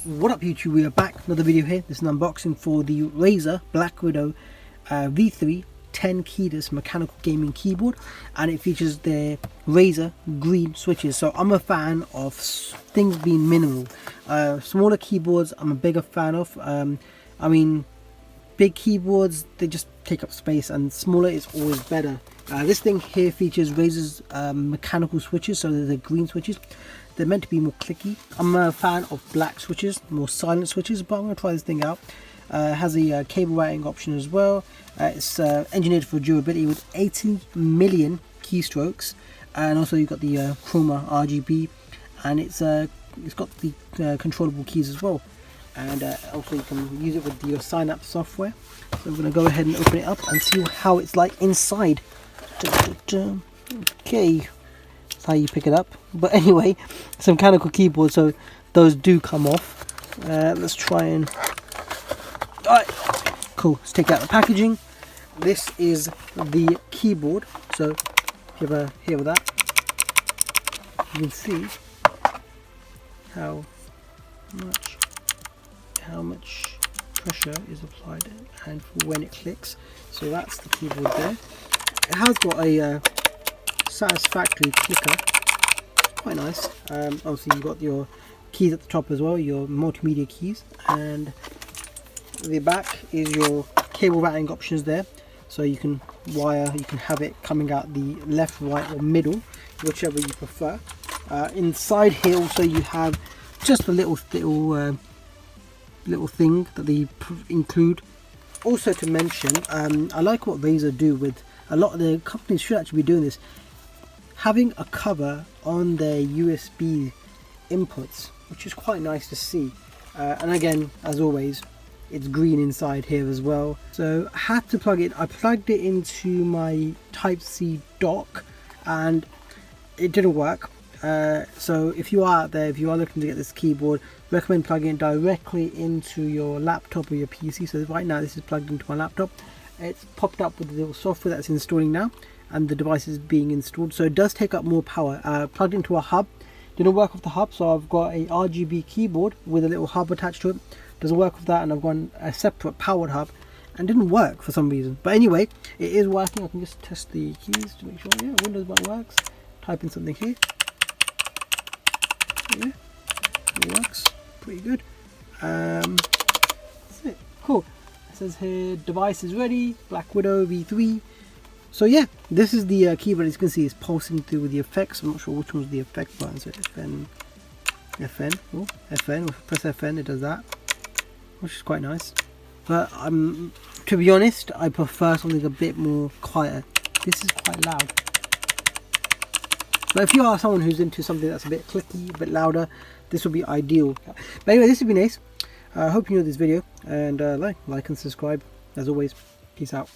What up YouTube, we are back, another video here. This is an unboxing for the Razer Blackwidow V3 Tenkeyless mechanical gaming keyboard, and it features the Razer green switches. So I'm a fan of things being minimal. Smaller keyboards I'm a bigger fan of. I mean, big keyboards, they just take up space, and smaller is always better. This thing here features Razer's mechanical switches, so they're the green switches. They're meant to be more clicky. I'm a fan of black switches, more silent switches, but I'm going to try this thing out. It has a cable routing option as well. It's engineered for durability with 80 million keystrokes, and also you've got the chroma RGB, and it's got the controllable keys as well. And also you can use it with your Synapse software. So I'm going to go ahead and open it up and see how it's like inside. Okay, that's how you pick it up. But anyway, it's a mechanical keyboard, so those do come off. Let's try and... Alright, cool. Let's take out the packaging. This is the keyboard. So if you ever hear with that, you can see how much pressure is applied and for when it clicks. So that's the keyboard there. It has got a satisfactory clicker. Quite nice. Obviously you've got your keys at the top as well, your multimedia keys, and the back is your cable routing options there. So you can have it coming out the left, right or middle, whichever you prefer. Inside here also you have just a little thing that they include. Also to mention, I like what Razer do with a lot of the companies, should actually be doing this, having a cover on their USB inputs, which is quite nice to see. And again, as always, it's green inside here as well. So I had to plug it. I plugged it into my Type-C dock and it didn't work. So if you are out there, if you are looking to get this keyboard, recommend plugging it directly into your laptop or your PC. So right now this is plugged into my laptop. It's popped up with the little software that's installing now, and the device is being installed. So it does take up more power. Plugged into a hub, didn't work with the hub, so I've got a RGB keyboard with a little hub attached to it. Doesn't work with that, and I've got a separate powered hub, and didn't work for some reason. But anyway, it is working. I can just test the keys to make sure. Yeah, Windows button works. Type in something here. Yeah, it works pretty good. That's it. Cool. It says here device is ready, Blackwidow V3. So yeah, this is the keyboard. As you can see, it's pulsing through with the effects. I'm not sure which one's the effect button. So FN, oh, FN. If I press FN, it does that, which is quite nice. But to be honest, I prefer something a bit more quieter. This is quite loud. But if you are someone who's into something that's a bit clicky, a bit louder, this would be ideal. But anyway, this would be nice. I hope you enjoyed this video, and like and subscribe. As always, peace out.